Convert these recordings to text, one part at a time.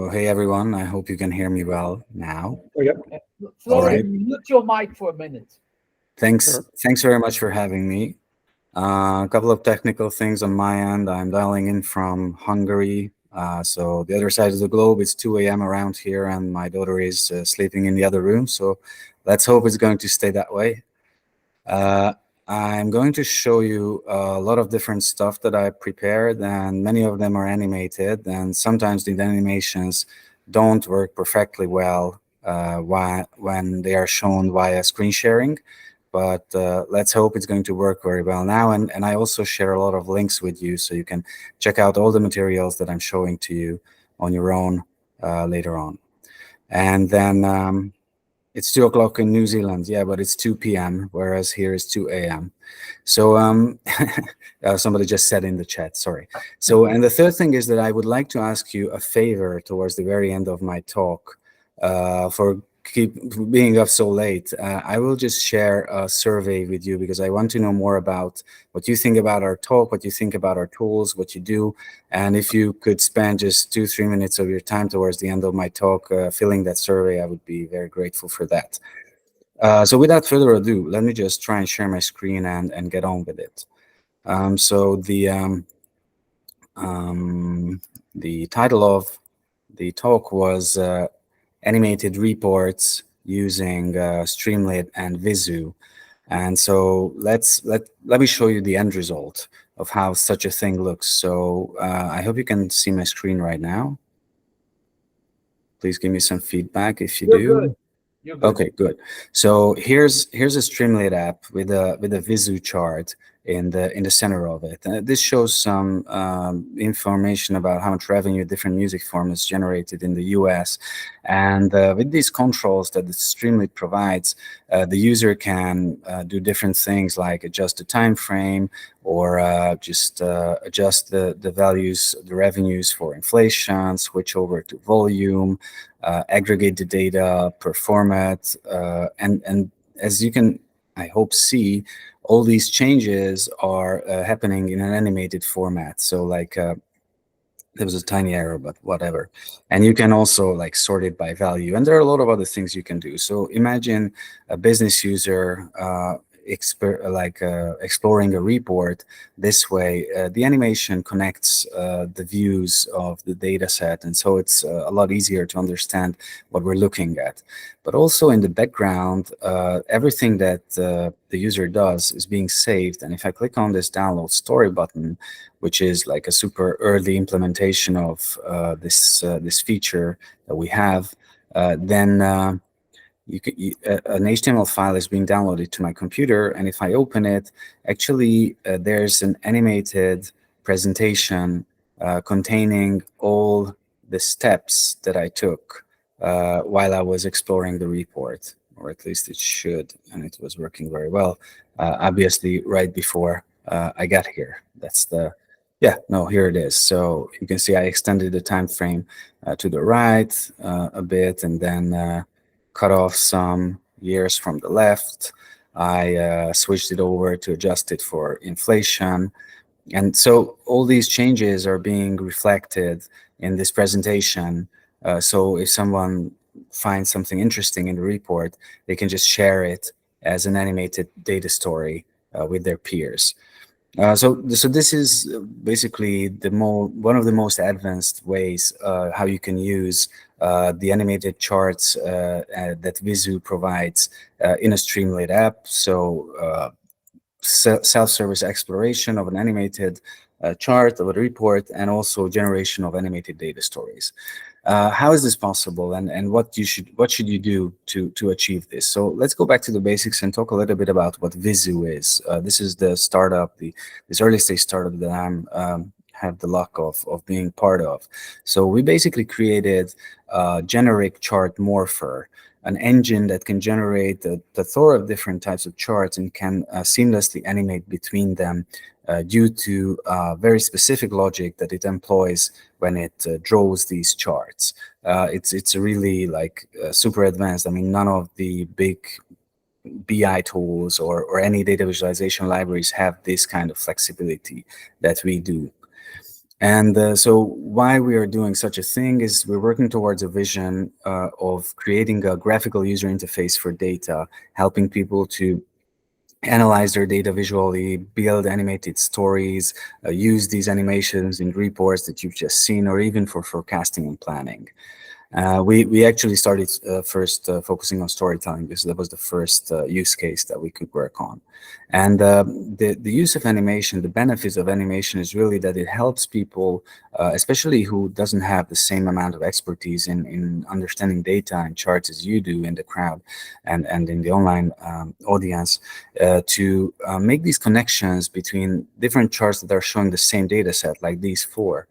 Oh, hey everyone, I hope you can hear me well now. Oh, yeah, All right. Florian, mute your mic for a minute. Thanks. sure. Thanks very much for having me. A couple of technical things on my end. I'm dialing in from Hungary. So the other side of the globe, it's 2 a.m. around here, and my daughter is sleeping in the other room. So let's hope it's going to stay that way. Uh, I'm going to show you a lot of different stuff that I prepared, and many of them are animated, and sometimes the animations don't work perfectly well when they are shown via screen sharing. But let's hope it's going to work very well now. And I also share a lot of links with you, so you can check out all the materials that I'm showing to you on your own later on. And then it's 2 o'clock in New Zealand, yeah, but it's 2 p.m., whereas here is 2 a.m. So somebody just said in the chat, sorry. So, and the third thing is that I would like to ask you a favor towards the very end of my talk for keep being up so late. I will just share a survey with you because I want to know more about what you think about our talk, what you think about our tools, what you do. And if you could spend just 2-3 minutes of your time towards the end of my talk filling that survey, I would be very grateful for that. So without further ado, let me just try and share my screen and get on with it. So the title of the talk was animated reports using Streamlit and Vizzu. And so let me show you the end result of how such a thing looks. So I hope you can see my screen right now. Please give me some feedback if you You're do. good. You're good. Okay, good. So here's a Streamlit app with a Vizzu chart in the center of it. This shows some information about how much revenue different music formats generated in the US. And with these controls that the Streamlit provides, the user can do different things like adjust the time frame or just adjust the values, the revenues for inflation, switch over to volume, aggregate the data per format, and as you can, I hope, see, all these changes are happening in an animated format. So like there was a tiny error, but whatever. And you can also like sort it by value. And there are a lot of other things you can do. So imagine a business user exploring a report this way. The animation connects the views of the data set, and so it's a lot easier to understand what we're looking at. But also in the background, everything that the user does is being saved. And if I click on this download story button, which is like a super early implementation of this feature that we have, then an HTML file is being downloaded to my computer, and if I open it, actually there's an animated presentation containing all the steps that I took while I was exploring the report, or at least it should, and it was working very well. Obviously, right before I got here. That's the here it is. So you can see I extended the time frame to the right a bit, and then cut off some years from the left. I switched it over to adjust it for inflation. And so all these changes are being reflected in this presentation. So if someone finds something interesting in the report, they can just share it as an animated data story with their peers. So this is basically one of the most advanced ways how you can use the animated charts that Vizzu provides in a Streamlit app. So self-service exploration of an animated chart of a report, and also generation of animated data stories. How is this possible, and what should you do to achieve this? So let's go back to the basics and talk a little bit about what Vizzu is. This is the startup, this early stage startup that I'm have the luck of being part of. So we basically created a generic chart morpher, an engine that can generate a plethora of different types of charts and can seamlessly animate between them due to very specific logic that it employs when it draws these charts. It's really like super advanced. I mean, none of the big BI tools or any data visualization libraries have this kind of flexibility that we do. And so why we are doing such a thing is we're working towards a vision of creating a graphical user interface for data, helping people to analyze their data visually, build animated stories, use these animations in reports that you've just seen, or even for forecasting and planning. We actually started first focusing on storytelling because that was the first use case that we could work on. And the use of animation, the benefits of animation is really that it helps people, especially who doesn't have the same amount of expertise in understanding data and charts as you do in the crowd and in the online audience, to make these connections between different charts that are showing the same data set, like these four.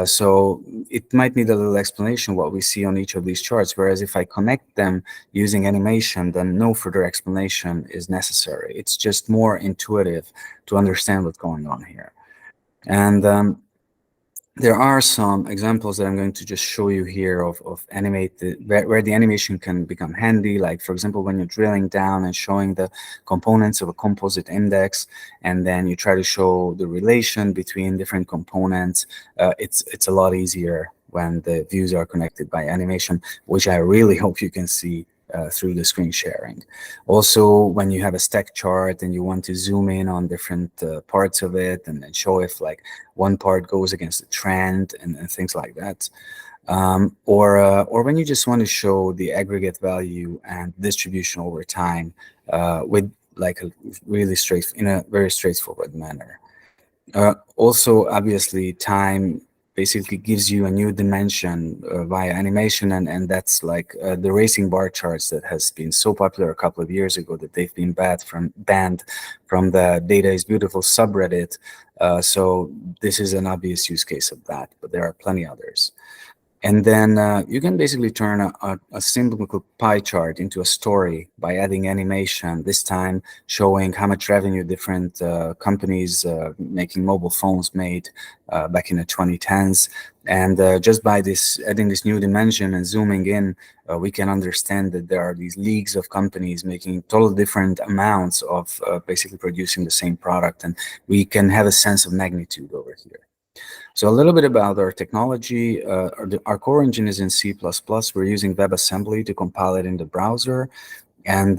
So it might need a little explanation what we see on each of these charts, whereas if I connect them using animation, then no further explanation is necessary. It's just more intuitive to understand what's going on here. And there are some examples that I'm going to just show you here of animated, where the animation can become handy. Like, for example, when you're drilling down and showing the components of a composite index, and then you try to show the relation between different components, it's a lot easier when the views are connected by animation, which I really hope you can see through the screen sharing. Also, when you have a stack chart and you want to zoom in on different parts of it and show if like one part goes against the trend and things like that. Or when you just want to show the aggregate value and distribution over time with like a really in a very straightforward manner. Also, obviously, time basically gives you a new dimension via animation, and that's like the racing bar charts that has been so popular a couple of years ago that they've been banned from the Data is Beautiful subreddit. So this is an obvious use case of that, but there are plenty others. And then you can basically turn a simple pie chart into a story by adding animation, this time showing how much revenue different companies making mobile phones made back in the 2010s. And just by adding this new dimension and zooming in, we can understand that there are these leagues of companies making total different amounts of basically producing the same product. And we can have a sense of magnitude over here. So a little bit about our technology. Our core engine is in C++. We're using WebAssembly to compile it in the browser. And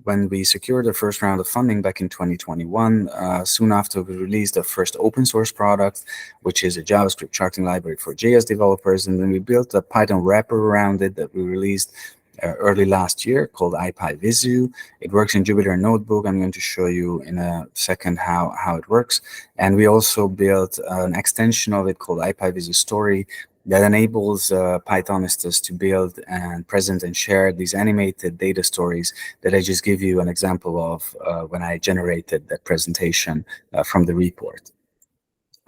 when we secured the first round of funding back in 2021, soon after we released the first open source product, which is a JavaScript charting library for JS developers. And then we built a Python wrapper around it that we released early last year called Vizzu. It works in Jupyter Notebook. I'm going to show you in a second how it works. And we also built an extension of it called Vizzu Story that enables Pythonists to build and present and share these animated data stories that I just give you an example of when I generated that presentation from the report.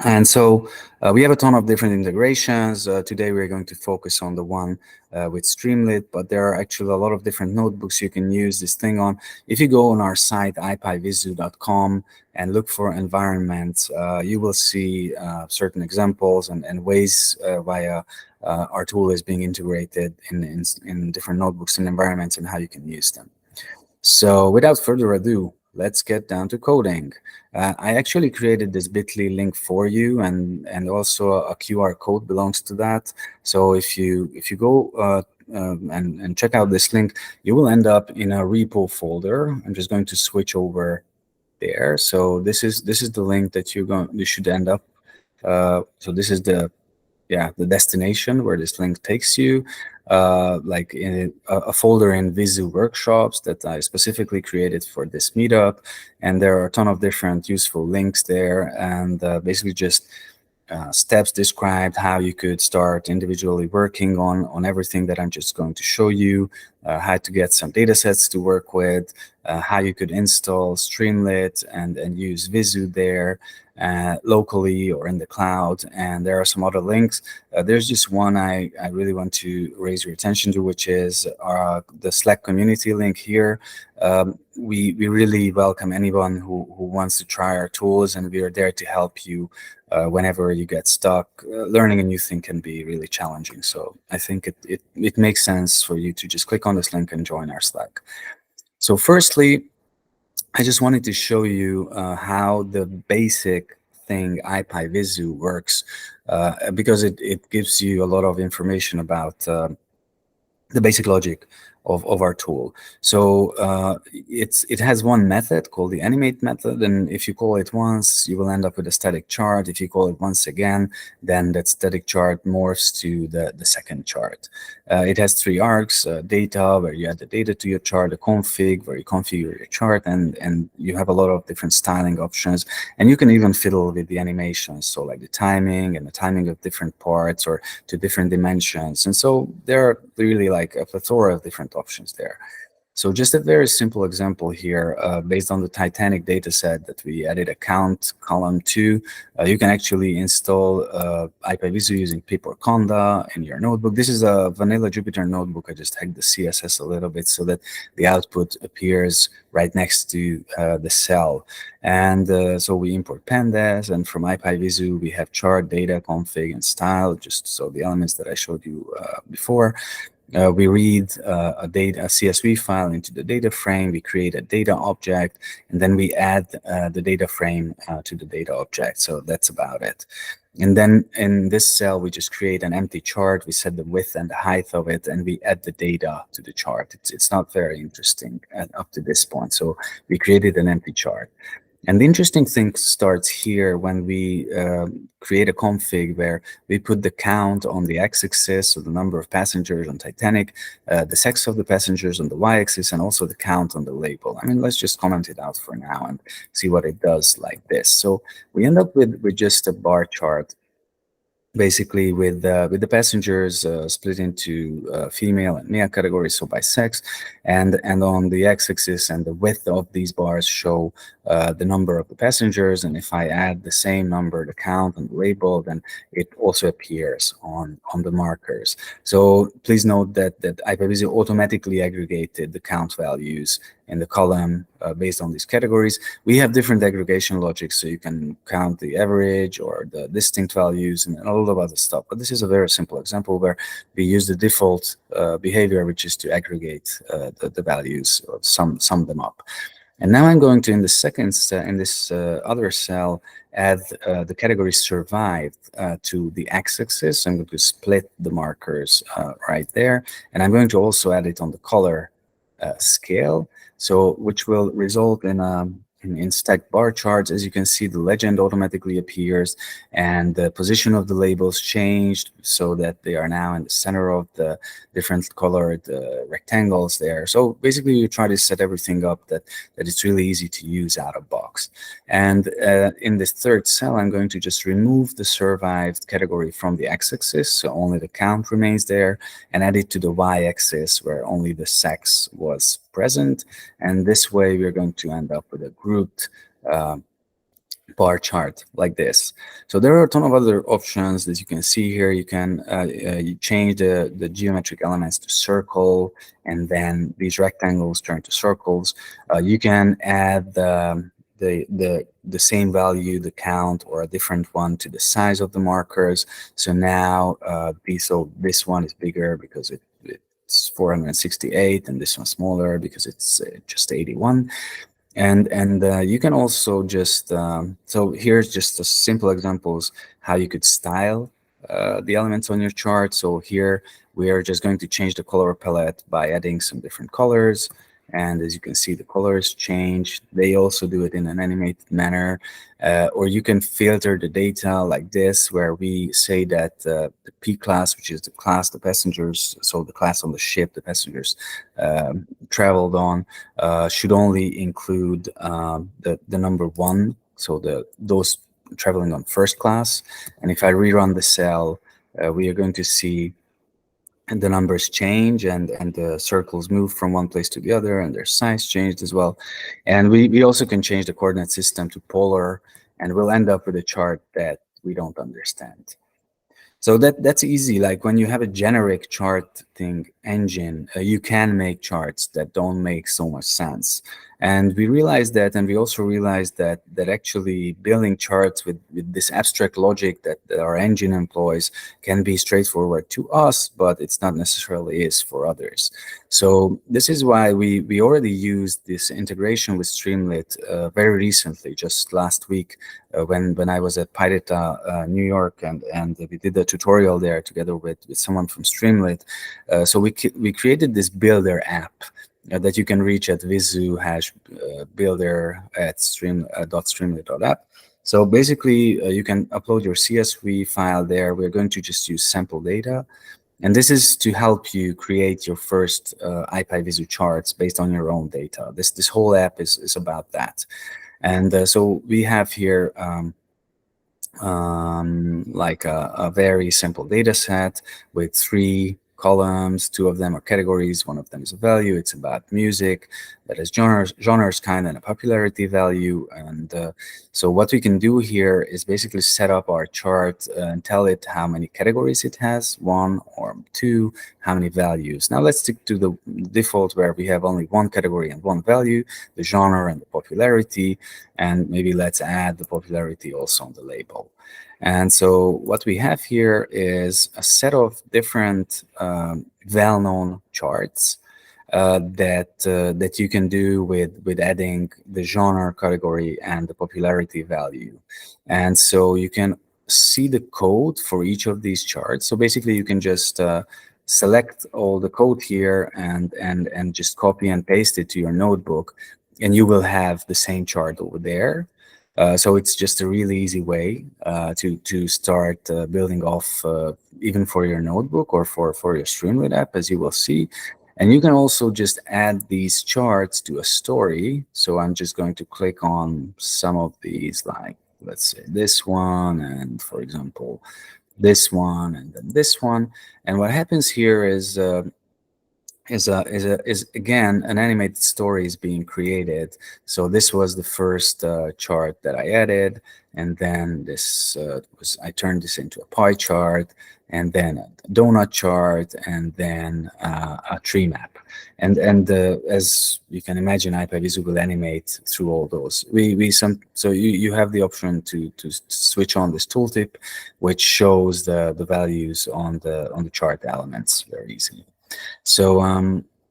And so we have a ton of different integrations. Today, we're going to focus on the one with Streamlit, but there are actually a lot of different notebooks you can use this thing on. If you go on our site, ipyvizzu.com, and look for environments, you will see certain examples and ways via our tool is being integrated in different notebooks and environments and how you can use them. So without further ado, let's get down to coding. I actually created this bit.ly link for you, and also a QR code belongs to that. So if you go and check out this link, you will end up in a repo folder. I'm just going to switch over there. So this is the link that you should end up. So this is the destination where this link takes you, like in a folder in Vizzu workshops that I specifically created for this meetup. And there are a ton of different useful links there, and basically just steps described how you could start individually working on everything that I'm just going to show you, how to get some data sets to work with, how you could install Streamlit and use Vizzu there locally or in the cloud. And there are some other links. There's just one I really want to raise your attention to, which is the Slack community link here. We really welcome anyone who wants to try our tools, and we are there to help you whenever you get stuck. Learning a new thing can be really challenging. So I think it makes sense for you to just click on this link and join our Slack. So firstly, I just wanted to show you how the basic thing IPyVizzu works, because it gives you a lot of information about the basic logic of our tool. So it has one method called the animate method, and if you call it once, you will end up with a static chart. If you call it once again, then that static chart morphs to the second chart. It has three arcs: data, where you add the data to your chart; a config, where you configure your chart, and you have a lot of different styling options. And you can even fiddle with the animations, so like the timing and the timing of different parts, or to different dimensions. And so there are really like a plethora of different options there. So just a very simple example here, based on the Titanic data set that we added a count column to. You can actually install IPyVizzu using pip or conda in your notebook. This is a vanilla Jupyter notebook. I just hacked the CSS a little bit so that the output appears right next to the cell. And so we import pandas, and from IPyVizzu we have chart, data, config, and style, just so the elements that I showed you before. We read a CSV file into the data frame, we create a data object, and then we add the data frame to the data object. So that's about it. And then in this cell, we just create an empty chart. We set the width and the height of it, and we add the data to the chart. It's not very interesting up to this point. So we created an empty chart. And the interesting thing starts here when we create a config where we put the count on the x-axis, so the number of passengers on Titanic, the sex of the passengers on the y-axis, and also the count on the label. I mean, let's just comment it out for now and see what it does like this. So we end up with just a bar chart, basically with the passengers split into female and male categories, so by sex, and on the x-axis and the width of these bars show the number of the passengers. And if I add the same number, the count and the label, then it also appears on the markers. So please note that IPyVizzu automatically aggregated the count values in the column based on these categories. We have different aggregation logics, so you can count the average or the distinct values and a lot of other stuff. But this is a very simple example where we use the default behavior, which is to aggregate the values, or sum them up. And now I'm going to, in the second in this other cell, add the category survived to the x-axis. I'm going to split the markers right there, and I'm going to also add it on the color scale, so which will result in stacked bar charts. As you can see, the legend automatically appears, and the position of the labels changed so that they are now in the center of the different colored rectangles there. So basically, you try to set everything up that it's really easy to use out of box. And in this third cell, I'm going to just remove the survived category from the x-axis, so only the count remains there, and add it to the y-axis where only the sex was present. And this way, we're going to end up with a grouped bar chart like this. So there are a ton of other options that you can see here. You can you change the geometric elements to circle, and then these rectangles turn to circles. You can add the same value, the count, or a different one to the size of the markers. So now this one is bigger because it's 468, and this one's smaller because it's just 81. And you can also just so here's just a simple examples how you could style the elements on your chart. So here we are just going to change the color palette by adding some different colors. And as you can see, the colors change. They also do it in an animated manner. Or you can filter the data like this, where we say that the P class, which is the class the passengers, so the class on the ship the passengers traveled on, should only include the number 1, so those traveling on first class. And if I rerun the cell, we are going to see and the numbers change, and the circles move from one place to the other, and their size changed as well. And we also can change the coordinate system to polar, and we'll end up with a chart that we don't understand. So that's easy. Like when you have a generic charting engine, you can make charts that don't make so much sense. And we realized that, and we also realized that actually building charts with this abstract logic that our engine employs can be straightforward to us, but it's not necessarily is for others. So this is why we already used this integration with Streamlit very recently, just last week, when I was at PyData New York, and we did a tutorial there together with someone from Streamlit. So we created this builder app that you can reach at Vizzu builder at streamlit.app. So basically, you can upload your CSV file there. We're going to just use sample data. And this is to help you create your first IPyVizzu charts based on your own data. This whole app is about that. And so we have here like a very simple data set with 3 columns. 2 of them are categories, 1 of them is a value. It's about music, that is genres, kind, and a popularity value. And so what we can do here is basically set up our chart and tell it how many categories it has, 1 or 2, how many values. Now let's stick to the default where we have only 1 category and 1 value, the genre and the popularity, and maybe let's add the popularity also on the label. And so what we have here is a set of different well-known charts that you can do with adding the genre category and the popularity value. And so you can see the code for each of these charts. So basically you can just select all the code here and just copy and paste it to your notebook, and you will have the same chart over there. So it's just a really easy way to start building off even for your notebook or for your Streamlit app, as you will see. And you can also just add these charts to a story. So I'm just going to click on some of these, like let's say this one, and for example, this one, and then this one. And what happens here is again an animated story is being created. So this was the first chart that I added, and then this I turned this into a pie chart, and then a donut chart, and then a tree map. And as you can imagine, IPyVizzu will animate through all those. So you have the option to switch on this tooltip, which shows the values on the chart elements very easily. So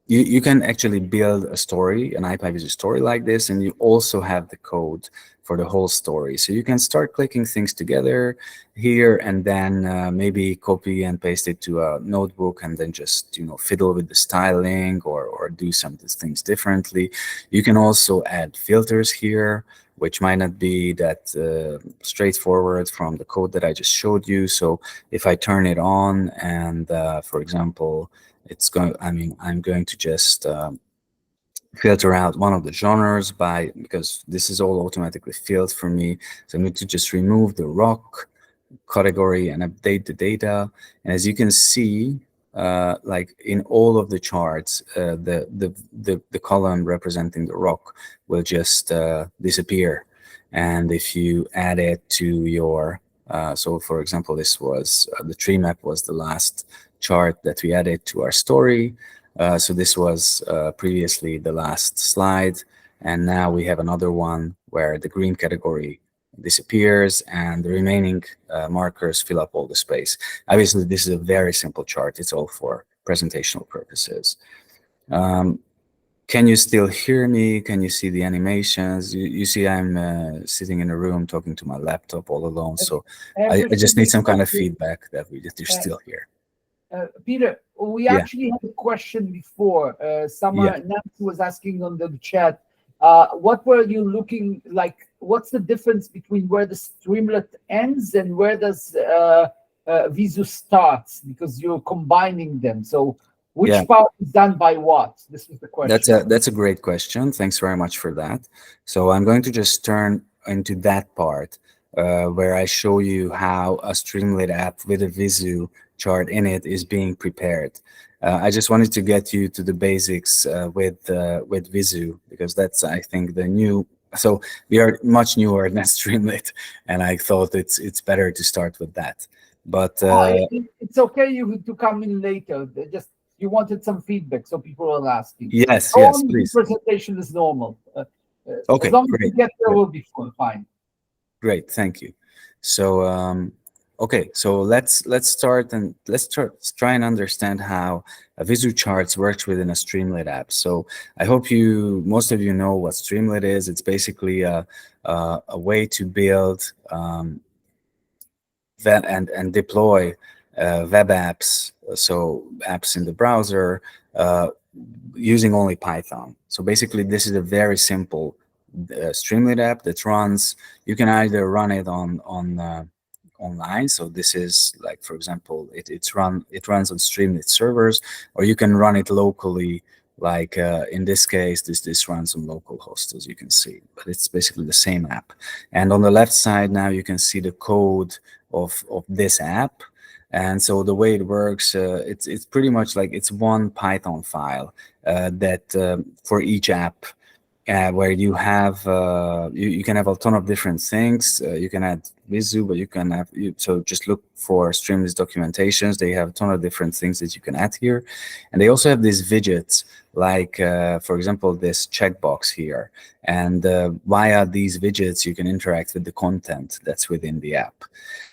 you can actually build a story, an IPyVizzu story like this, and you also have the code for the whole story. So you can start clicking things together here, and then maybe copy and paste it to a notebook, and then just fiddle with the styling or do some of these things differently. You can also add filters here, which might not be that straightforward from the code that I just showed you. So if I turn it on, and for example, I'm going to just filter out one of the genres because this is all automatically filled for me. So I need to just remove the rock category and update the data. And as you can see, like in all of the charts, the column representing the rock will just disappear. And if you add it to your, so for example, this was the tree map was the last chart that we added to our story. So this was previously the last slide, and now we have another one where the green category disappears and the remaining markers fill up all the space. Obviously, this is a very simple chart. It's all for presentational purposes. Can you still hear me? Can you see the animations? You see I'm sitting in a room talking to my laptop all alone, so I just need some kind of feedback that you're still here. Peter, we actually had a question before. Someone Nancy was asking on the chat, what were you looking like? What's the difference between where the Streamlit ends and where does Vizzu starts? Because you're combining them. So which part is done by what? This was the question. That's a great question. Thanks very much for that. So I'm going to just turn into that part where I show you how a Streamlit app with a Vizzu chart in it is being prepared. I just wanted to get you to the basics with Vizzu, because that's, I think, the new. So we are much newer than Streamlit, and I thought it's better to start with that. But it's okay to come in later. Just You wanted some feedback, so people are asking. Yes, Go yes, on, the please. presentation is normal. As Okay, long as we great. get there, Great. we'll be fine. Great, thank you. So, okay, so let's start and let's try and understand how a Vizzu charts works within a Streamlit app. So I hope most of you know what Streamlit is. It's basically a way to build and deploy web apps, so apps in the browser, uh, using only Python. So basically, this is a very simple Streamlit app that runs. You can either run it on online. So this is like, for example, it runs on Streamlit servers, or you can run it locally. Like in this case, this runs on localhost, as you can see. But it's basically the same app. And on the left side now, you can see the code of this app. And so the way it works, it's pretty much like it's one Python file that for each app, where you have you can have a ton of different things. You can add Vizzu, but you can have so just look for Streamlit's documentations. They have a ton of different things that you can add here, and they also have these widgets, like for example this checkbox here. And via these widgets, you can interact with the content that's within the app.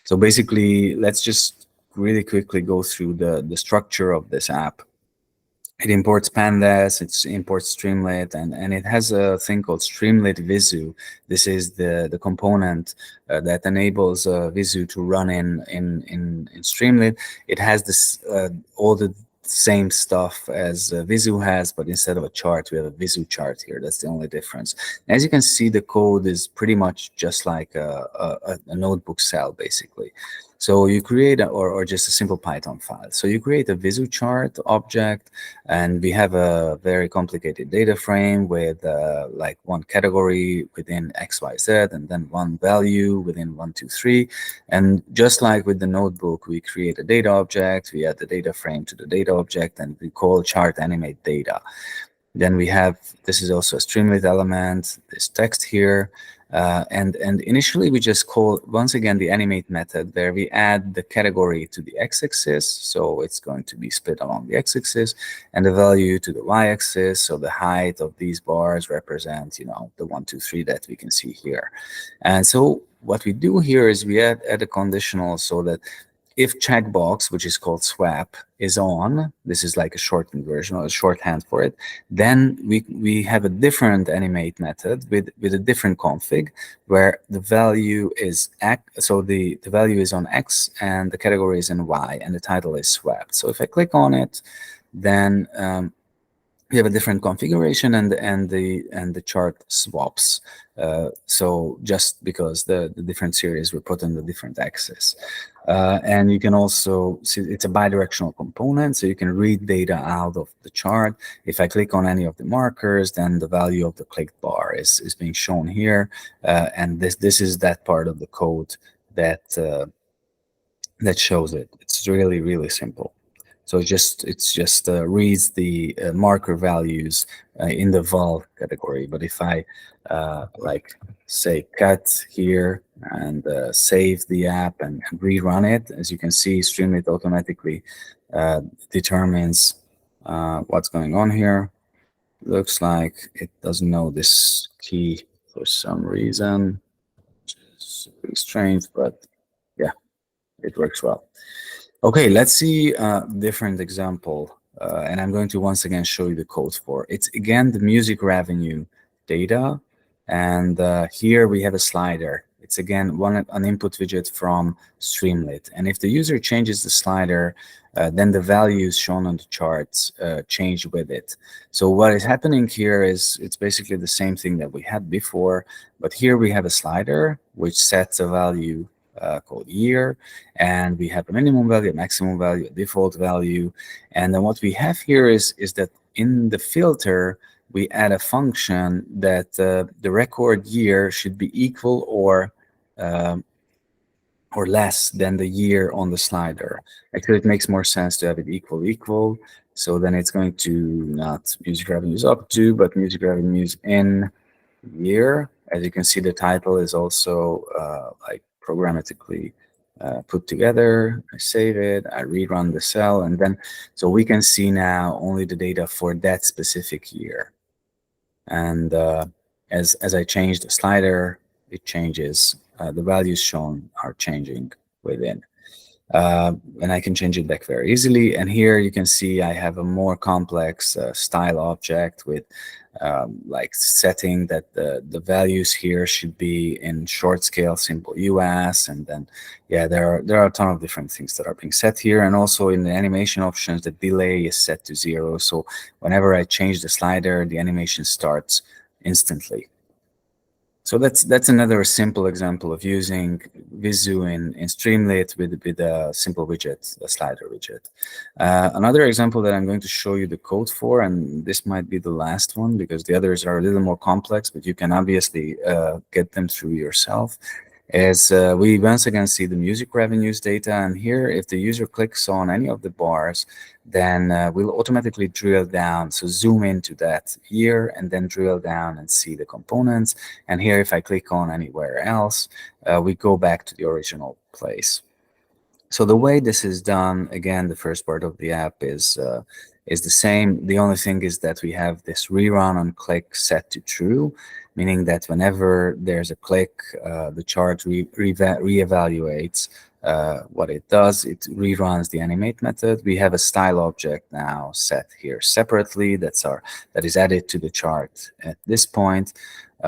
So basically, let's just really quickly go through the structure of this app. It imports pandas, it imports Streamlit, and it has a thing called Streamlit Vizzu. This is the component that enables Vizzu to run in Streamlit. It has this all the same stuff as Vizzu has, but instead of a chart, we have a Vizzu chart here. That's the only difference. As you can see, the code is pretty much just like a notebook cell, basically. So you create or just a simple Python file. So you create a Vizzu chart object, and we have a very complicated data frame with like one category within XYZ, and then one value within 1, 2, 3. And just like with the notebook, we create a data object, we add the data frame to the data object, and we call chart animate data. Then we have, this is also a Streamlit element, this text here. And initially we just call, once again, the animate method, where we add the category to the x-axis. So it's going to be split along the x-axis, and the value to the y-axis. So the height of these bars represent, the 1, 2, 3 that we can see here. And so what we do here is we add a conditional, so that if checkbox, which is called swap, is on, this is like a shortened version or a shorthand for it, then we have a different animate method with a different config, where the value is x, so the value is on x and the category is in y, and the title is swapped. So if I click on it, then we have a different configuration, and the chart swaps. So just because the different series were put on the different axis. And you can also see it's a bidirectional component, so you can read data out of the chart. If I click on any of the markers, then the value of the clicked bar is being shown here. And this is that part of the code that shows it. It's really, really simple. So it just reads the marker values in the val category. But if I like say cut here and save the app and rerun it, as you can see, Streamlit automatically determines what's going on here. Looks like it doesn't know this key for some reason, which is pretty strange, but yeah, it works well. Okay, let's see a different example. And I'm going to once again show you the code for it. It's again the music revenue data. And here we have a slider. It's again an input widget from Streamlit. And if the user changes the slider, then the values shown on the charts change with it. So what is happening here is it's basically the same thing that we had before, but here we have a slider which sets a value called year, and we have a minimum value, a maximum value, a default value. And then what we have here is that in the filter, we add a function that the record year should be equal or less than the year on the slider. Actually, it makes more sense to have it equal. So then it's going to not music revenues up to, but music revenues in year. As you can see, the title is also like programmatically put together, I save it, I rerun the cell, and then, so we can see now only the data for that specific year. And as I change the slider, it changes, the values shown are changing within. And I can change it back very easily. And here you can see I have a more complex style object with like setting that the values here should be in short scale, simple US. And then, yeah, there are a ton of different things that are being set here. And also in the animation options, the delay is set to 0. So whenever I change the slider, the animation starts instantly. So that's another simple example of using Vizzu in Streamlit with a simple widget, a slider widget. Another example that I'm going to show you the code for, and this might be the last one because the others are a little more complex, but you can obviously get them through yourself, is we once again see the music revenues data. And here, if the user clicks on any of the bars, then we'll automatically drill down, so zoom into that year and then drill down and see the components. And here, if I click on anywhere else, we go back to the original place. So the way this is done, again, the first part of the app is the same. The only thing is that we have this rerun on click set to true, meaning that whenever there's a click, the chart reevaluates what it does. It reruns the animate method. We have a style object now set here separately that is added to the chart at this point.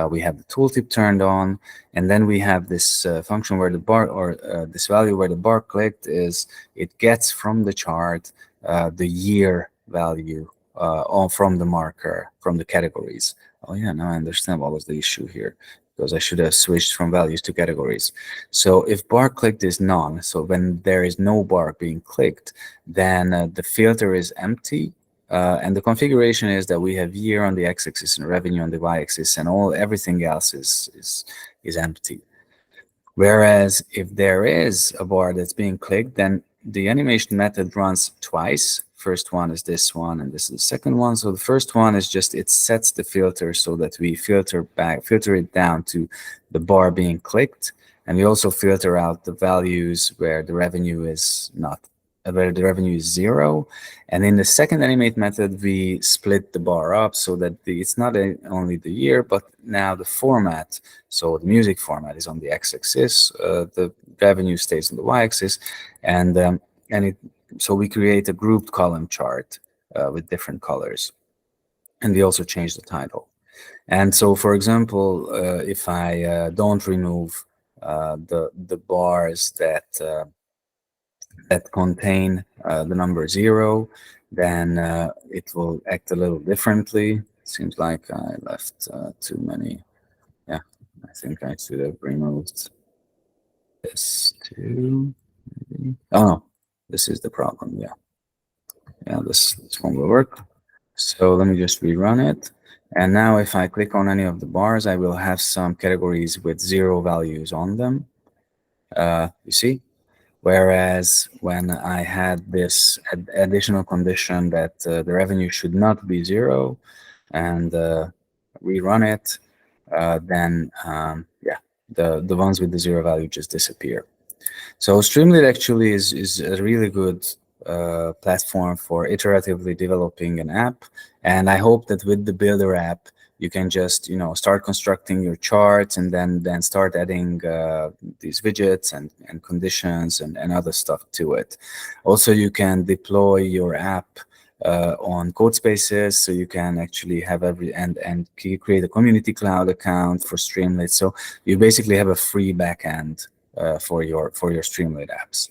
We have the tooltip turned on, and then we have this function where the bar, or this value where the bar clicked is, it gets from the chart the year value from the marker, from the categories. Oh yeah, now I understand what was the issue here, because I should have switched from values to categories. So if bar clicked is none, so when there is no bar being clicked, then the filter is empty. And the configuration is that we have year on the x-axis and revenue on the y-axis, and everything else is empty. Whereas if there is a bar that's being clicked, then the animation method runs twice. First one is this one, and this is the second one. So the first one is just, it sets the filter so that we filter it down to the bar being clicked, and we also filter out the values where the revenue is not, where the revenue is 0. And in the second animate method, we split the bar up so that it's not only the year, but now the format. So the music format is on the x-axis, the revenue stays on the y-axis, so we create a grouped column chart with different colors. And we also change the title. And so, for example, if I don't remove the bars that contain the number 0, then it will act a little differently. It seems like I left too many. Yeah, I think I should have removed this too. Maybe. Oh no, this is the problem. Yeah, this one will work. So let me just rerun it. And now if I click on any of the bars, I will have some categories with 0 values on them. You see? Whereas when I had this additional condition that the revenue should not be 0, and rerun it, then yeah, the ones with the 0 value just disappear. So Streamlit actually is a really good platform for iteratively developing an app, and I hope that with the Builder app, you can just start constructing your charts and then start adding these widgets and conditions and other stuff to it. Also, you can deploy your app on Codespaces, so you can actually have and create a community cloud account for Streamlit. So you basically have a free backend for your Streamlit apps.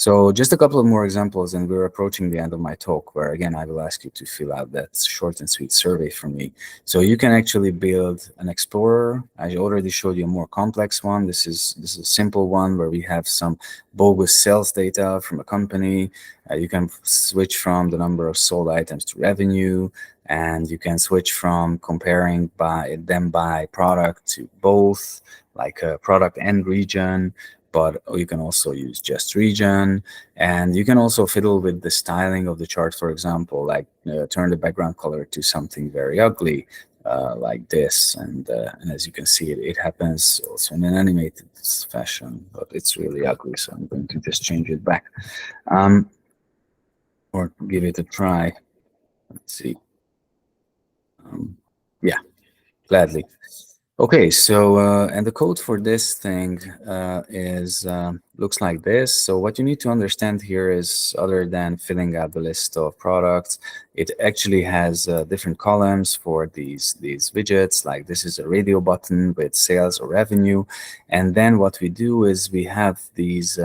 So just a couple of more examples, and we're approaching the end of my talk, where again I will ask you to fill out that short and sweet survey for me. So you can actually build an explorer. I already showed you a more complex one. This is a simple one where we have some bogus sales data from a company. You can switch from the number of sold items to revenue, and you can switch from comparing them by product to both, like product and region. But you can also use just region, and you can also fiddle with the styling of the chart. For example, like turn the background color to something very ugly, like this, and as you can see, it happens also in an animated fashion, but it's really ugly, so I'm going to just change it back, or give it a try. Let's see. Yeah, gladly. Okay, so and the code for this thing is looks like this. So what you need to understand here is, other than filling out the list of products, it actually has different columns for these widgets. Like this is a radio button with sales or revenue, and then what we do is we have these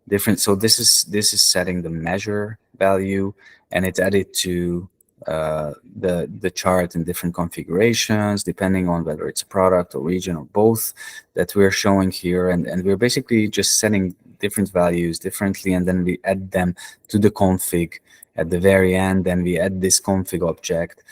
different. So this is setting the measure value, and it's added to the chart in different configurations depending on whether it's a product or region or both that we're showing here, and we're basically just setting different values differently, and then we add them to the config at the very end, and we add this config object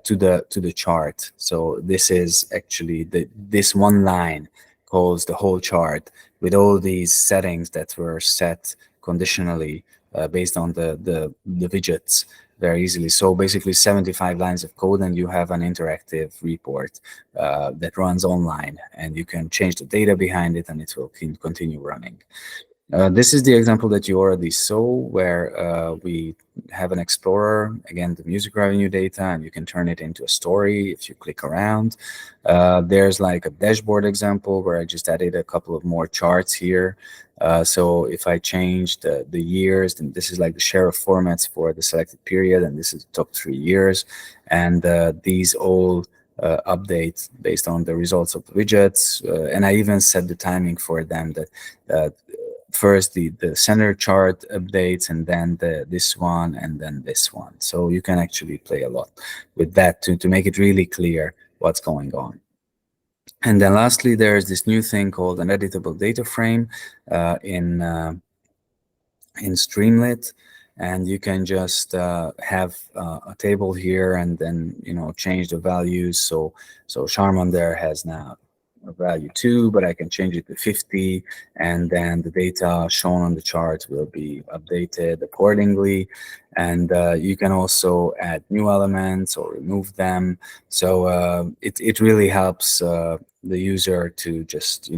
to the chart. So this is actually this one line calls the whole chart with all these settings that were set conditionally based on the widgets very easily. So basically 75 lines of code, and you have an interactive report that runs online, and you can change the data behind it, and it will continue running. This is the example that you already saw, where we have an explorer, again, the music revenue data, and you can turn it into a story if you click around. There's like a dashboard example where I just added a couple of more charts here. So if I change the years, then this is like the share of formats for the selected period, and this is the top 3 years. And these all update based on the results of the widgets. And I even set the timing for them, that first the center chart updates, and then this one, and then this one. So you can actually play a lot with that to make it really clear what's going on. And then lastly, there's this new thing called an editable data frame in Streamlit, and you can just have a table here, and then change the values. So Charmon there has now a value 2, but I can change it to 50, and then the data shown on the chart will be updated accordingly. And you can also add new elements or remove them. So it really helps the user to just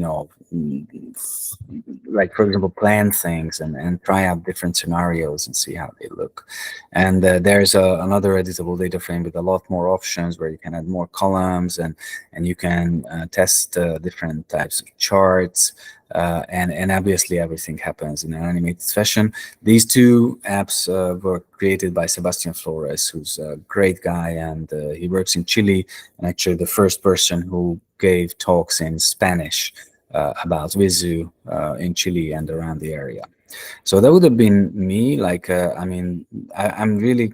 like, for example, plan things and try out different scenarios and see how they look. And there's another editable data frame with a lot more options, where you can add more columns, and you can test different types of charts. And obviously everything happens in an animated fashion. These two apps were created by Sebastian Flores, who's a great guy, and he works in Chile, and actually the first person who gave talks in Spanish about Vizzu in Chile and around the area. So that would have been me. Like, I'm really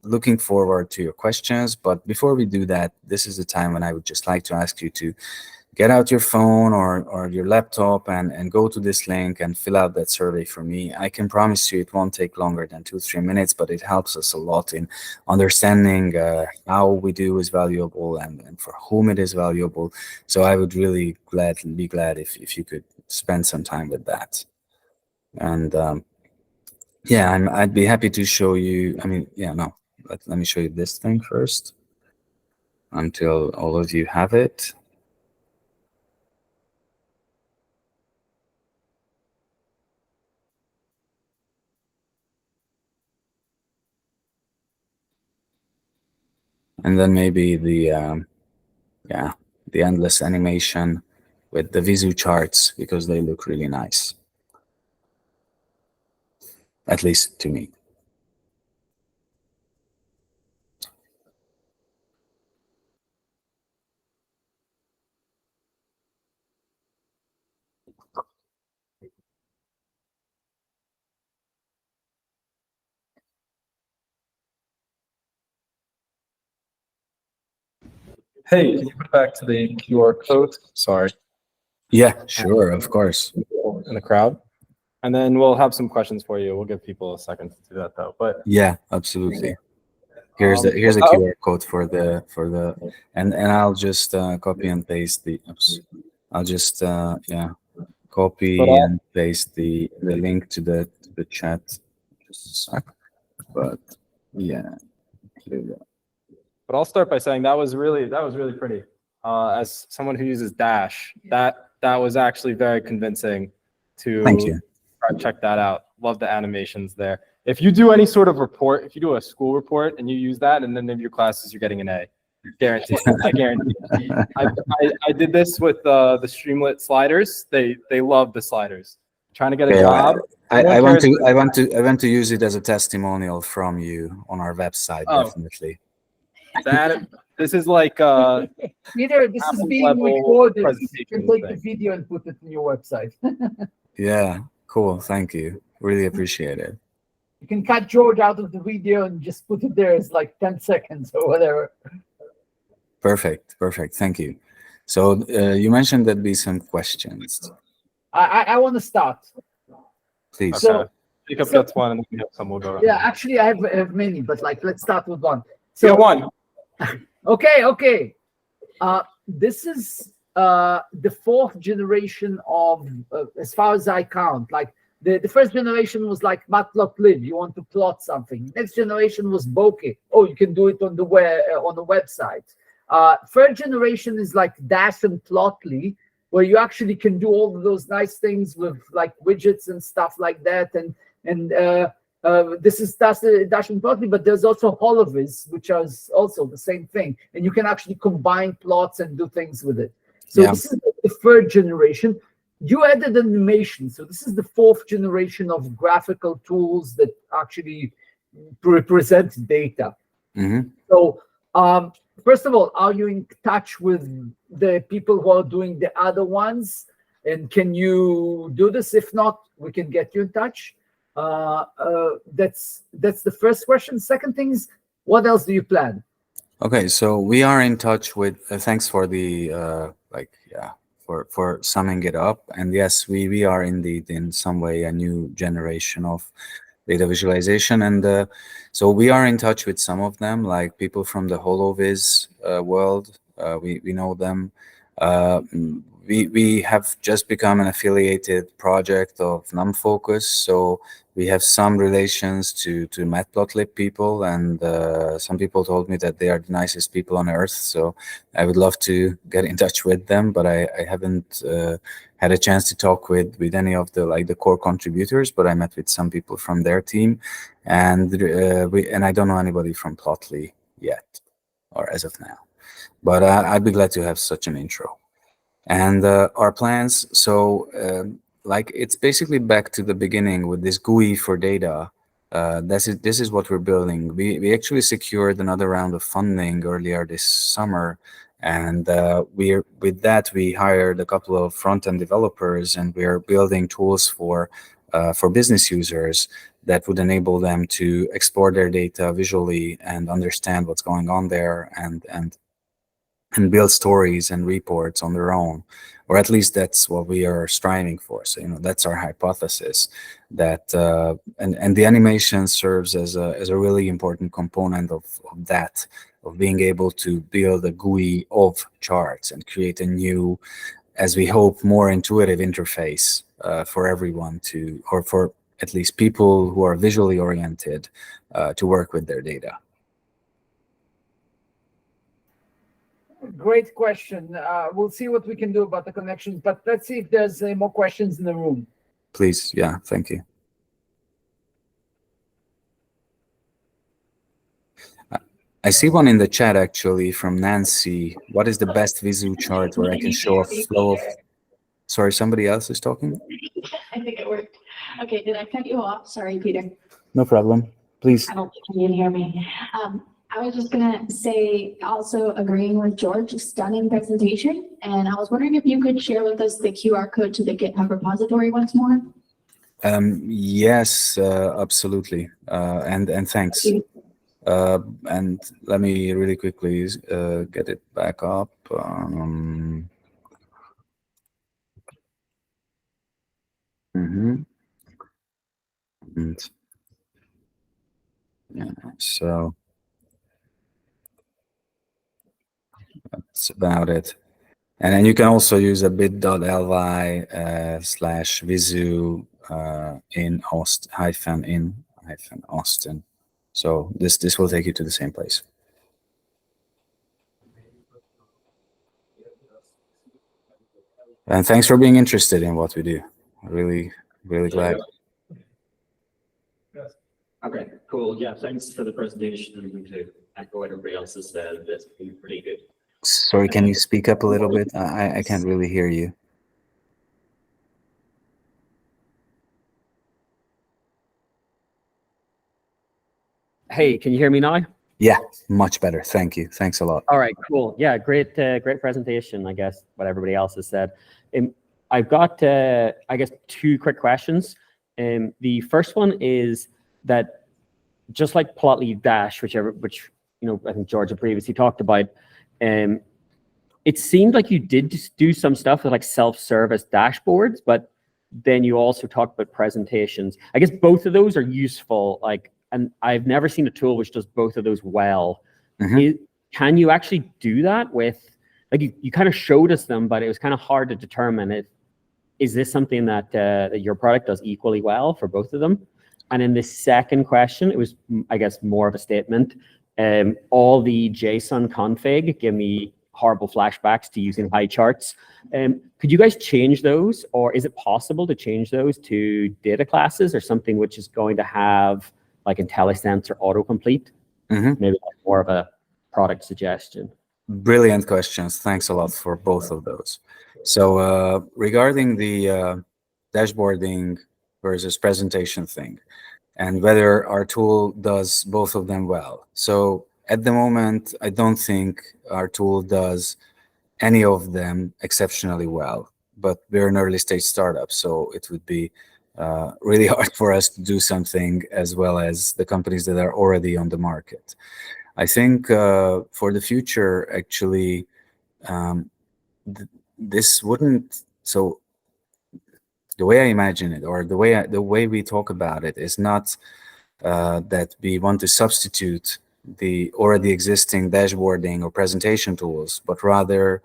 looking forward to your questions. But before we do that, this is the time when I would just like to ask you to get out your phone or your laptop and go to this link and fill out that survey for me. I can promise you it won't take longer than 2-3 minutes, but it helps us a lot in understanding how we do is valuable, and for whom it is valuable. So I would really be glad if you could spend some time with that. And yeah, I'd be happy to show you. Let me show you this thing first until all of you have it. And then maybe the endless animation with the Vizzu charts, because they look really nice, at least to me. Hey, can you put back to the QR code? Sorry. Yeah, sure, of course. In the crowd. And then we'll have some questions for you. We'll give people a second to do that though. But yeah, absolutely. Here's the QR code for the and I'll just copy and paste the I'll just copy and paste the link to the chat. Just a sec. But yeah, here we go. But I'll start by saying that was really pretty. As someone who uses Dash, that was actually very convincing to Thank you. check that out. Love the animations there. If you do any sort of report, if you do a school report and you use that in any of your classes, you're getting an A. Guaranteed. I guarantee. I did this with the Streamlit sliders. They love the sliders. Trying to get a job. I want to use it as a testimonial from you on our website. Definitely. This is like Peter, this is being recorded. You can take the video and put it in your website. Yeah, cool. Thank you. Really appreciate it. You can cut George out of the video and just put it there as like 10 seconds or whatever. Perfect. Thank you. So you mentioned there'd be some questions. I want to start. Please. Okay. So, Jacob gets one, and then we have some. We'll go around. Yeah, actually, I have many, but like, let's start with one. So one. Okay. This is the fourth generation of, as far as I count, like the first generation was like matplotlib. You want to plot something. Next generation was bokeh. Oh, you can do it on the website. Third generation is like Dash and Plotly, where you actually can do all of those nice things with like widgets and stuff like that. And this is Dash and Plotly, but there's also Holoviz, which is also the same thing. And you can actually combine plots and do things with it. So This is the third generation. You added animation. So this is the fourth generation of graphical tools that actually represent data. Mm-hmm. So first of all, are you in touch with the people who are doing the other ones? And can you do this? If not, we can get you in touch. That's the first question. Second thing is, what else do you plan? Okay, so we are in touch with. Thanks for the for summing it up. And yes, we are indeed in some way a new generation of data visualization, and so we are in touch with some of them, like people from the Holoviz world. We know them. We have just become an affiliated project of NumFocus, so we have some relations to matplotlib people, and some people told me that they are the nicest people on earth. So I would love to get in touch with them, but I haven't had a chance to talk with any of the core contributors. But I met with some people from their team, and I don't know anybody from Plotly yet, or as of now. But I'd be glad to have such an intro. And our plans, so like it's basically back to the beginning with this GUI for data. This is what we're building. We actually secured another round of funding earlier this summer, and with that we hired a couple of front-end developers, and we're building tools for business users that would enable them to explore their data visually and understand what's going on there, and build stories and reports on their own, or at least that's what we are striving for. So that's our hypothesis, that and the animation serves as a really important component of that, of being able to build a GUI of charts and create a new, as we hope, more intuitive interface for everyone or for at least people who are visually oriented to work with their data. Great question. We'll see what we can do about the connections, but let's see if there's more questions in the room. Please, yeah, thank you. I see one in the chat actually from Nancy. What is the best Vizzu chart where I can show a flow of... Sorry, somebody else is talking? I think it worked. Okay, did I cut you off? Sorry, Peter. No problem. Please. I don't think you can hear me. I was just gonna say, also agreeing with George, stunning presentation. And I was wondering if you could share with us the QR code to the GitHub repository once more. Yes, absolutely. And thanks. And let me really quickly get it back up. And yeah, so that's about it. And then you can also use a bit.ly /Vizzu in Austin. So this will take you to the same place. And thanks for being interested in what we do. Really glad. Okay, cool. Yeah, thanks for the presentation. And to echo what everybody else has said, that's been pretty good. Sorry, can you speak up a little bit? I can't really hear you. Hey, can you hear me now? Yeah, much better. Thank you. Thanks a lot. All right, cool. Yeah, great presentation, I guess, what everybody else has said. I've got, I guess, two quick questions. The first one is that just like Plotly Dash, which I think Georgia previously talked about, it seemed like you did just do some stuff with like self-service dashboards, but then you also talked about presentations. I guess both of those are useful, and I've never seen a tool which does both of those well. Can you actually do that with, like, you kind of showed us them, but it was kind of hard to determine is this something that your product does equally well for both of them? And then the second question, it was, I guess, more of a statement. All the JSON config give me horrible flashbacks to using high charts. Could you guys change those, or is it possible to change those to data classes or something which is going to have like IntelliSense or autocomplete? Maybe more of a product suggestion. Brilliant questions. Thanks a lot for both of those. So regarding the dashboarding versus presentation thing, and whether our tool does both of them well. So at the moment, I don't think our tool does any of them exceptionally well, but we're an early stage startup, so it would be really hard for us to do something as well as the companies that are already on the market. I think for the future, actually, this wouldn't, so the way I imagine it, or the way we talk about it, is not that we want to substitute the already existing dashboarding or presentation tools, but rather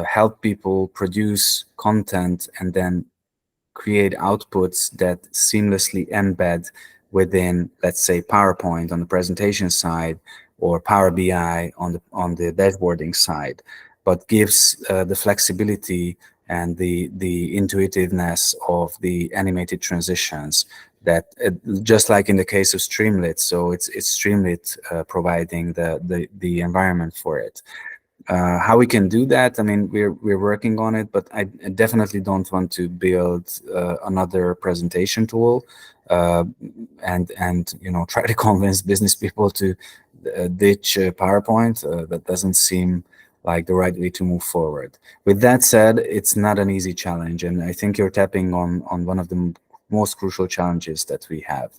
help people produce content and then create outputs that seamlessly embed within, let's say, PowerPoint on the presentation side, or Power BI on the dashboarding side, but gives the flexibility and the intuitiveness of the animated transitions that, just like in the case of Streamlit, so it's Streamlit providing the environment for it. How we can do that, I mean, we're working on it, but I definitely don't want to build another presentation tool and try to convince business people to ditch PowerPoint. That doesn't seem like the right way to move forward. With that said, it's not an easy challenge, and I think you're tapping on one of the most crucial challenges that we have.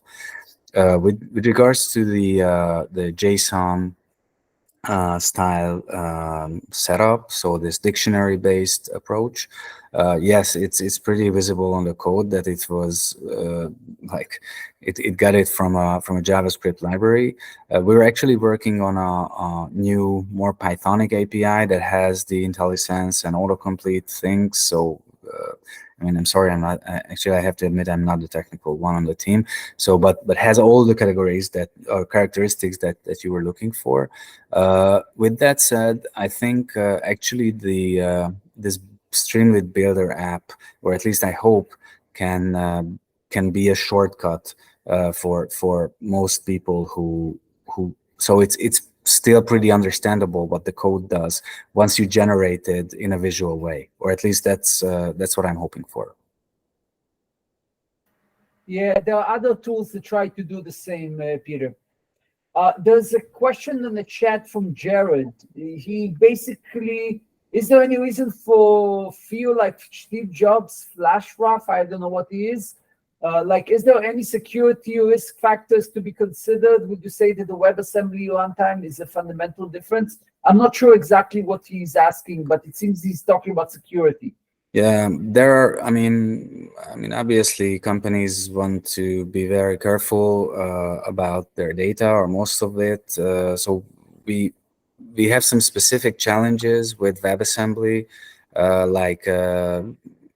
With regards to the JSON style setup, so this dictionary-based approach, yes, it's pretty visible on the code that it was it got it from a JavaScript library. We're actually working on a new, more Pythonic API that has the IntelliSense and autocomplete things. So I mean, I'm sorry, I'm not actually. I have to admit, I'm not the technical one on the team. So, but has all the categories that are characteristics that you were looking for. With that said, I think actually this Streamlit Builder app, or at least I hope, can be a shortcut for most people who. So it's still pretty understandable what the code does once you generate it in a visual way, or at least that's what I'm hoping for. Yeah, there are other tools that try to do the same, Peter. There's a question in the chat from Jared. He basically, is there any reason for feel like Steve Jobs flash rough? I don't know what he is. Is there any security risk factors to be considered? Would you say that the WebAssembly runtime is a fundamental difference? I'm not sure exactly what he's asking, but it seems he's talking about security. Yeah, there are, I mean, obviously companies want to be very careful about their data, or most of it. So we have some specific challenges with WebAssembly, like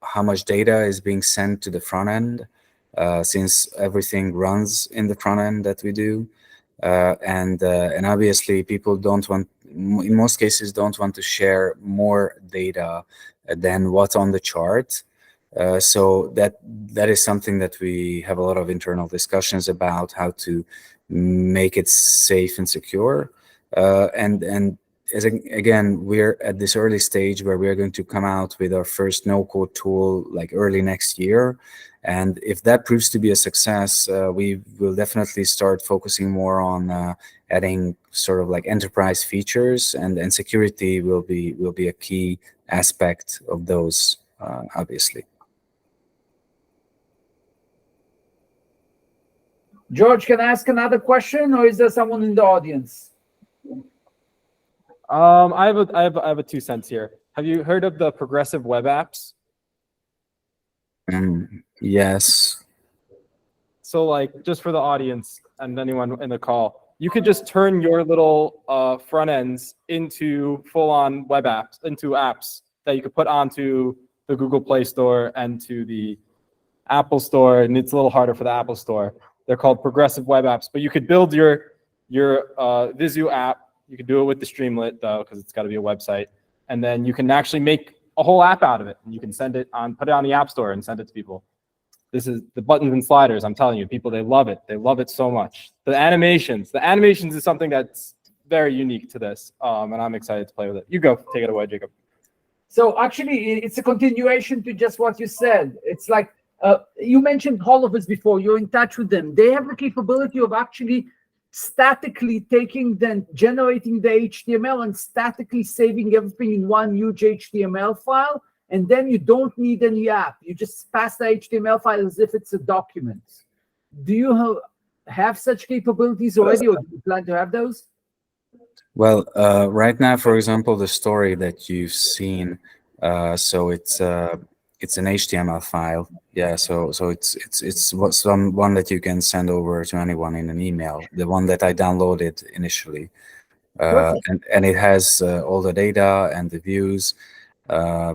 how much data is being sent to the front end, since everything runs in the front end that we do. And obviously people don't want, in most cases, don't want to share more data than what's on the chart. So that is something that we have a lot of internal discussions about, how to make it safe and secure. And again, we're at this early stage where we are going to come out with our first no-code tool like early next year. And if that proves to be a success, we will definitely start focusing more on adding sort of like enterprise features, and security will be a key aspect of those, obviously. George, can I ask another question, or is there someone in the audience? I have a 2 cents here. Have you heard of the progressive web apps? Yes. So like, just for the audience and anyone in the call, you could just turn your little front ends into full-on web apps, into apps that you could put onto the Google Play Store and to the Apple Store, and it's a little harder for the Apple Store. They're called progressive web apps, but you could build your Vizzu app. You could do it with the Streamlit though, because it's got to be a website, and then you can actually make a whole app out of it, and you can send it on, put it on the App Store and send it to people. This is the buttons and sliders. I'm telling you, people, they love it. They love it so much. The animations is something that's very unique to this, and I'm excited to play with it. You go, take it away, Jacob. So actually, it's a continuation to just what you said. It's like, you mentioned Holovers before. You're in touch with them. They have the capability of actually statically generating the HTML and statically saving everything in one huge HTML file. And then you don't need any app. You just pass the HTML file as if it's a document. Do you have such capabilities already, or do you plan to have those? Well, right now, for example, the story that you've seen, so it's an HTML file. Yeah, so it's one that you can send over to anyone in an email. The one that I downloaded initially, and it has all the data and the views.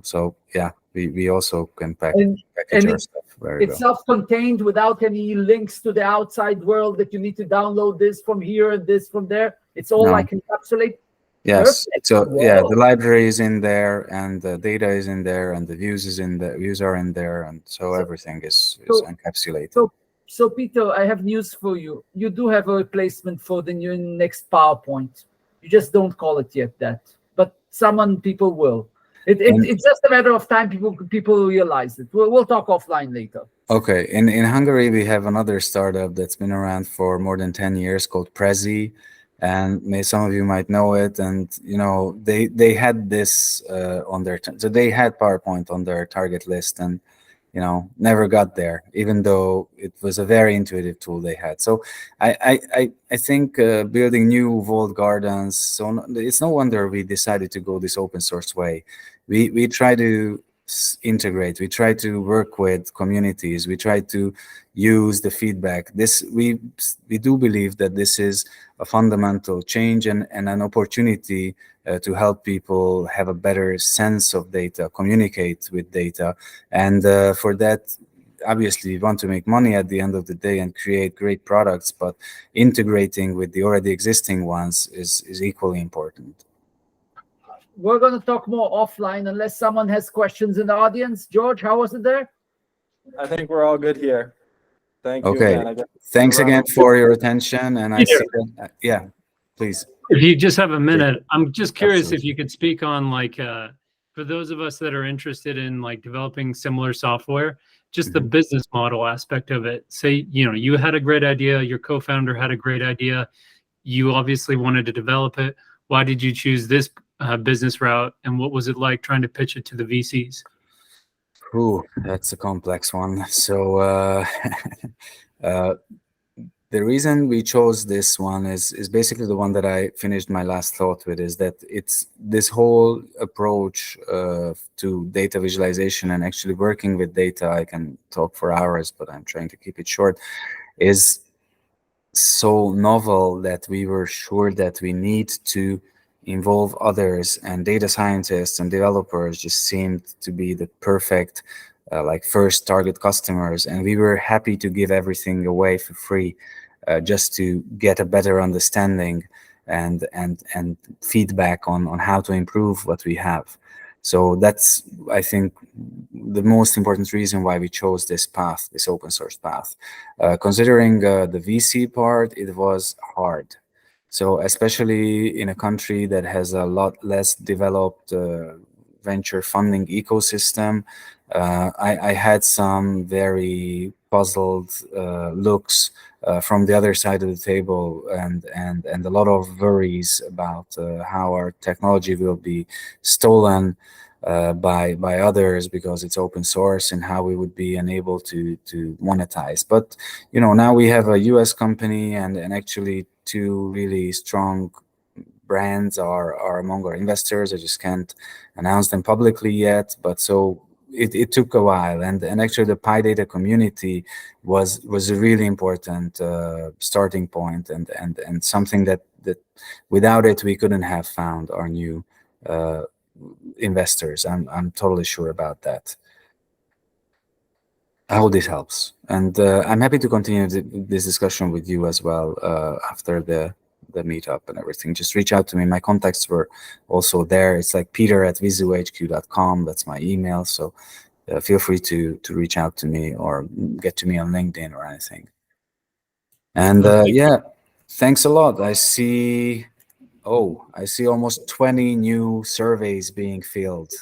So yeah, we also can package our stuff very well. It's self-contained without any links to the outside world that you need to download this from here and this from there. It's all like encapsulated. Yes. Perfect. So yeah, Whoa. the library is in there, and the data is in there, and the views are in there, and so everything is encapsulated. So Peter, I have news for you. You do have a replacement for the new next PowerPoint. You just don't call it yet that, but people will. It's just a matter of time. People realize it. We'll talk offline later. Okay. In Hungary, we have another startup that's been around for more than 10 years called Prezi, and some of you might know it. And they had this on their so they had PowerPoint on their target list, and never got there, even though it was a very intuitive tool they had. So I think building new walled gardens. So it's no wonder we decided to go this open source way. We try to integrate. We try to work with communities. We try to use the feedback. We do believe that this is a fundamental change and an opportunity to help people have a better sense of data, communicate with data, and for that, obviously, we want to make money at the end of the day and create great products. But integrating with the already existing ones is equally important. We're going to talk more offline unless someone has questions in the audience. George, how was it there? I think we're all good here. Thank you. Okay. Again. Thanks again for your attention. And I see that, yeah, please. If you just have a minute, I'm just curious Absolutely. if you could speak on for those of us that are interested in developing similar software, just the business model aspect of it. Say, you had a great idea, your co-founder had a great idea, you obviously wanted to develop it. Why did you choose this business route, and what was it like trying to pitch it to the VCs? Ooh, that's a complex one. So the reason we chose this one is basically the one that I finished my last thought with, is that it's this whole approach to data visualization and actually working with data. I can talk for hours, but I'm trying to keep it short, is so novel that we were sure that we need to involve others, and data scientists and developers just seemed to be the perfect first target customers, and we were happy to give everything away for free just to get a better understanding and feedback on how to improve what we have. So that's, I think, the most important reason why we chose this path, this open source path. Considering the VC part, it was hard. So especially in a country that has a lot less developed venture funding ecosystem, I had some very puzzled looks from the other side of the table, and a lot of worries about how our technology will be stolen by others because it's open source, and how we would be unable to monetize. But now we have a US company, and actually two really strong brands are among our investors. I just can't announce them publicly yet, but so it took a while, and actually the PyData community was a really important starting point, and something that without it we couldn't have found our new investors. I'm totally sure about that. I hope this helps, and I'm happy to continue this discussion with you as well after the meetup and everything. Just reach out to me. My contacts were also there. It's like peter@vizzuhq.com. That's my email. So feel free to reach out to me or get to me on LinkedIn or anything. And yeah, thanks a lot. I see almost 20 new surveys being filled.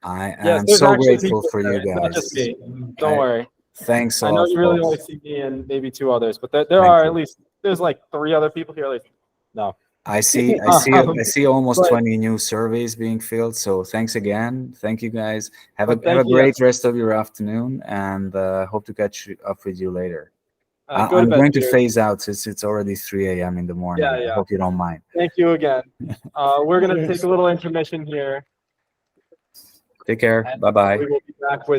I am so grateful for you guys. Not just me. Don't worry. Thanks a lot. I know you really only folks. see me and maybe two others, but there Thank are you. at least, there's like 3 other people here. Like, no. I see almost 20 new surveys being filled. So thanks again. Thank you guys. Have a great rest of your afternoon, and hope to catch up with you later. I'm going to phase out since it's already 3 a.m. in the morning. Yeah. I hope you don't mind. Thank you again. We're going to take a little intermission here. Take care. Bye-bye. We will be back with